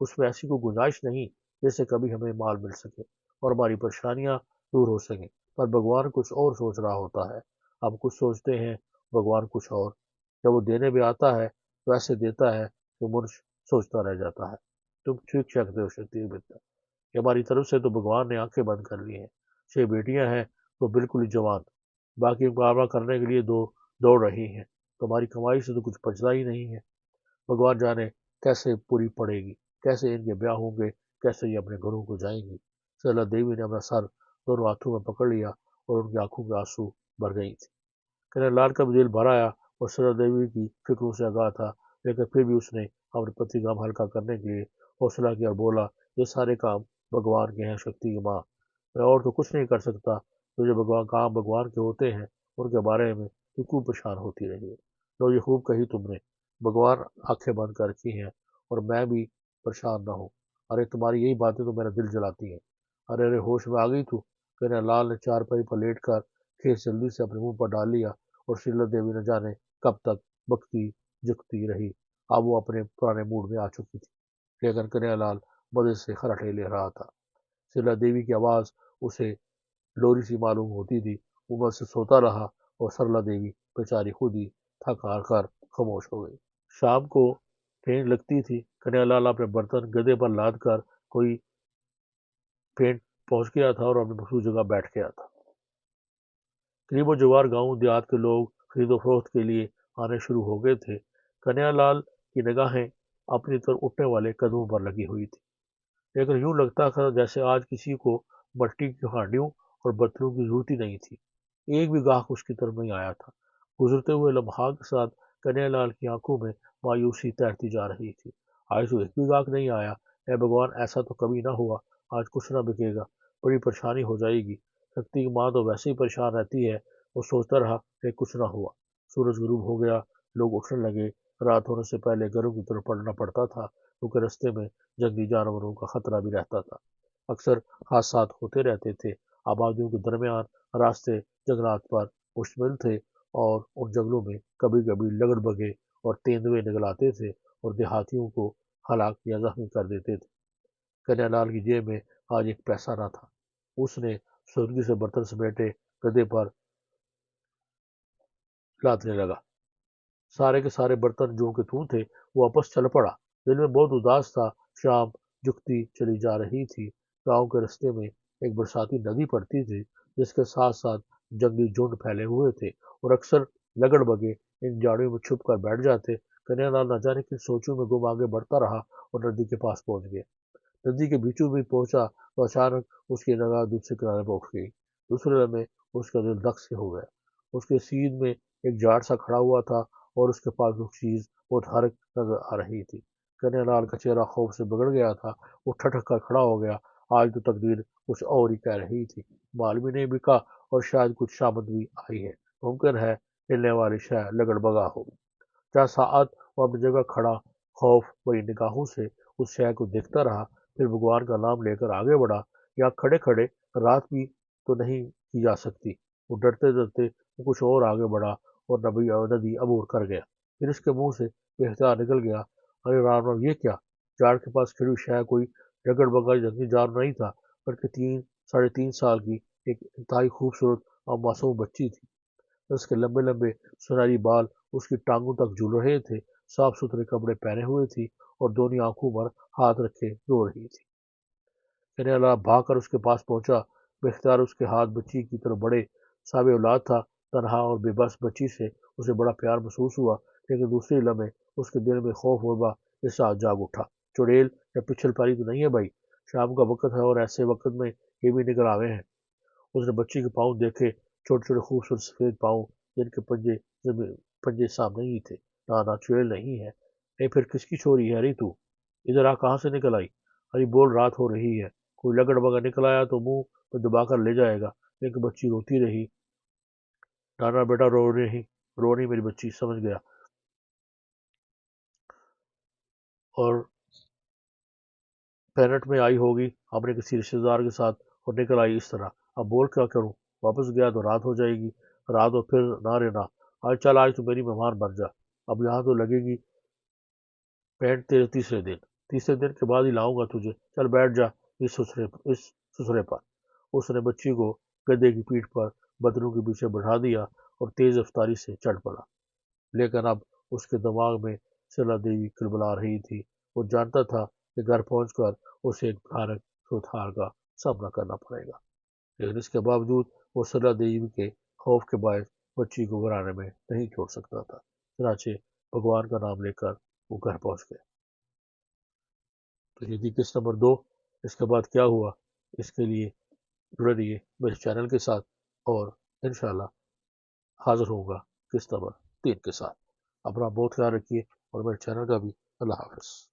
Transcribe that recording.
اس میں ایسی کوئی گنجائش نہیں جس سے کبھی ہمیں مال مل سکے اور ہماری پریشانیاں دور ہو سکیں، پر بھگوان کچھ اور سوچ رہا ہوتا ہے۔ ہم کچھ سوچتے ہیں، بھگوان کچھ اور۔ جب وہ دینے بھی آتا ہے تو ایسے دیتا ہے کہ منش سوچتا رہ جاتا ہے۔ تم ٹھیک کہتے ہو شکتی بتا کہ ہماری طرف سے تو بھگوان نے آنکھیں بند کر لی ہیں۔ 6 بیٹیاں ہیں تو بالکل ہی جوان، باقی مقابلہ کرنے کے لیے دوڑ رہی ہیں، تمہاری کمائی سے تو کچھ بچتا ہی نہیں ہے۔ بھگوان جانے کیسے پوری پڑے گی، کیسے ان کے بیاہ ہوں گے، کیسے یہ اپنے گھروں کو جائیں گی۔ سیلا دیوی نے اپنا سر دونوں ہاتھوں میں پکڑ لیا اور ان کی آنکھوں کے آنسو بھر گئی تھی۔ کنہیا لال کا بھی دل بھر آیا اور سیلا دیوی کی فکروں سے آگاہ تھا، لیکن پھر بھی اس نے اپنے پتی کا غم ہلکا کرنے کے لیے حوصلہ کیا اور بولا، یہ سارے کام بھگوان کے ہیں شکتی کی ماں، میں اور تو کچھ نہیں کر سکتا۔ تو جو کام بھگوان کے ہوتے ہیں ان کے بارے میں تو کیوں پریشان ہوتی رہی ہے؟ لو یہ خوب کہی تم نے، بھگوان آنکھیں بند کر رکھی ہیں اور میں بھی پریشان نہ ہوں۔ ارے تمہاری یہی باتیں تو میرا دل جلاتی ہیں۔ ارے ہوش میں آ گئی تو؟ کنہیا لال نے چارپائی پر لیٹ کر کھیس جلدی سے اپنے منہ پر ڈال لیا اور سیلا دیوی نہ جانے کب تک بکتی جھکتی رہی۔ اب وہ اپنے پرانے موڈ میں آ چکی تھی، لیکن کنہیا لال مزے سے خراٹے لے رہا تھا۔ سیلا دیوی کی آواز اسے لوری سی معلوم ہوتی تھی۔ وہ مجھ سے سوتا رہا اور سرلا دیوی بیچاری خود ہی تھک ہار کر خاموش ہو گئی۔ شام کو ٹھنڈ لگتی تھی۔ کنہیا لال اپنے برتن گدے پر لاد کر کوئی پینٹ پہنچ گیا تھا اور اپنی مخصوص جگہ بیٹھ گیا تھا۔ قریب و جوار گاؤں دیہات کے لوگ خرید و فروخت کے لیے آنے شروع ہو گئے تھے۔ کنہیا لال کی نگاہیں اپنی طرف اٹھنے والے قدموں پر لگی ہوئی تھی، لیکن یوں لگتا تھا جیسے آج کسی کو مٹی کی ہانڈیوں اور برتنوں کی ضرورت ہی نہیں تھی۔ ایک بھی گاہک اس کی طرف نہیں آیا تھا۔ گزرتے ہوئے لمحات کے ساتھ کنہیا لال کی آنکھوں میں مایوسی تیرتی جا رہی تھی۔ آج تو ایک بھی گاہک نہیں آیا۔ اے بھگوان، ایسا تو کبھی نہ ہوا، آج کچھ نہ بکے گا، بڑی پریشانی ہو جائے گی۔ شکتی کی ماں تو ویسے ہی پریشان رہتی ہے۔ وہ سوچتا رہا کہ کچھ نہ ہوا۔ سورج غروب ہو گیا، لوگ اٹھنے لگے۔ رات ہونے سے پہلے گھروں کی طرف پڑنا پڑتا تھا کیونکہ رستے میں جنگلی جانوروں کا خطرہ بھی رہتا تھا۔ اکثر حادثات ہوتے رہتے تھے۔ آبادیوں کے درمیان راستے جنگلات پر مشتمل تھے اور ان جنگلوں میں کبھی کبھی لگڑ بگے اور تیندوے نکل آتے تھے اور دیہاتیوں کو ہلاک یا زخمی کر دیتے تھے۔ کنہیا لال کی جیب میں آج ایک پیسہ نہ تھا۔ اس نے سوزنی سے برتن سمیٹے گدے پر لادنے لگا۔ سارے کے سارے برتن جو کہ توں تھے، وہ واپس چل پڑا۔ دل میں بہت اداس تھا۔ شام جھکتی چلی جا رہی تھی۔ گاؤں کے رستے میں ایک برساتی ندی پڑتی تھی جس کے ساتھ ساتھ جنگلی جھنڈ پھیلے ہوئے تھے اور اکثر لگڑ بگے ان جھاڑیوں میں چھپ کر بیٹھ جاتے۔ کنہیا لال نہ جانے کن سوچوں میں گم آگے بڑھتا رہا اور ندی کے پاس پہنچ گیا۔ ندی کے بیچوں بیچ پہنچا تو اچانک اس کی نگاہ دوسرے کنارے پر اٹھ گئی۔ دوسرے لمحے اس کا دل دھک سے ہو گیا۔ اس کے سیدھ میں ایک جھاڑ سا کھڑا ہوا تھا اور اس کے پاس کچھ چیز بہت حرک نظر آ رہی تھی۔ کنہیا لال کا چہرہ خوف سے بگڑ گیا تھا۔ وہ ٹھٹک کر کھڑا ہو گیا۔ آج تو تقدیر کچھ اور ہی کہہ رہی تھی۔ مال بھی نہیں بکا اور شاید کچھ شامت بھی آئی ہے۔ ممکن ہے ہلنے والی شے لگڑ بگا ہو۔ چند ساعت وہ اپنی جگہ کھڑا خوف بھری نگاہوں سے اس شے کو دیکھتا رہا، پھر بھگوان کا نام لے کر آگے بڑھا۔ یہاں کھڑے کھڑے رات بھی تو نہیں کی جا سکتی۔ وہ ڈرتے ڈرتے کچھ اور آگے بڑھا اور ندی عبور کر گیا۔ پھر اس کے منہ سے بے اختیار نکل گیا، ارے رام رام، یہ کیا؟ جھاڑ کے پاس کھڑی ہوئی شے کوئی لگڑ بگا جنگلی جانور نہیں تھا، بلکہ 3.5 سال کی ایک انتہائی خوبصورت اور معصوم بچی تھی۔ اس کے لمبے لمبے سنہری بال اس کی ٹانگوں تک جھول رہے تھے، صاف ستھرے کپڑے پہنے ہوئے تھی اور دونوں آنکھوں پر ہاتھ رکھے رو رہی تھی۔ کنہیا لال بھاگ کر اس کے پاس پہنچا۔ بے اختیار اس کے ہاتھ بچی کی طرف بڑھے۔ صاحب اولاد تھا، تنہا اور بے بس بچی سے اسے بڑا پیار محسوس ہوا، لیکن دوسرے لمحے اس کے دل میں خوف و رعب احساس جاگ اٹھا۔ چڑیل یا پچھل پاری تو نہیں ہے بھائی؟ شام کا وقت ہے اور ایسے وقت میں یہ بھی نکل آوے ہیں۔ اس نے بچی کے پاؤں دیکھے، چھوٹے چھوٹے خوبصورت سفید پاؤں جن کے پنجے سامنے ہی تھے۔ نہ چڑیل نہیں ہے۔ اے پھر کس کی چھوری ہے؟ ارے تو ادھر آ، کہاں سے نکل آئی؟ ارے بول، رات ہو رہی ہے، کوئی لگڑ بگڑ نکل آیا تو منہ میں دبا کر لے جائے گا۔ لیکن بچی روتی رہی۔ نانا بیٹا رو نہیں میری بچی، سمجھ گیا، اور پینٹ میں آئی ہوگی اپنے کسی رشتے دار کے ساتھ اور نکل آئی اس طرح۔ اب بول کیا کروں؟ واپس گیا تو رات ہو جائے گی۔ رات ہو پھر نہ رہنا۔ آج چل، آج تو میری مہمان بن جا۔ اب یہاں تو لگے گی پینٹ تیرے تیسرے دن۔ تیسرے دن کے بعد ہی لاؤں گا تجھے، چل بیٹھ جا اس سسرے پر۔ اس نے بچی کو گدے کی پیٹھ پر بدنوں کے پیچھے بٹھا دیا اور تیز رفتاری سے چڑھ پڑا، لیکن اب اس کے دماغ میں سرلا دیوی کلبلا رہی تھی۔ وہ جانتا تھا کہ گھر پہنچ کر اسے ایک بھیانک صورتحال کا سامنا کرنا پڑے گا، لیکن اس کے باوجود وہ سرلا دیوی کے خوف کے باعث بچی کو گھرانے میں نہیں چھوڑ سکتا تھا۔ چنانچہ بھگوان کا نام لے کر وہ گھر پہنچ گئے۔ تو یہ تھی قسط نمبر 2۔ اس کے بعد کیا ہوا، اس کے لیے جڑے رہیے میرے چینل کے ساتھ، اور انشاءاللہ حاضر ہوں گا قسط نمبر 3 کے ساتھ۔ اپنا بہت خیال رکھیے اور میرے چینل کا بھی۔ اللہ حافظ۔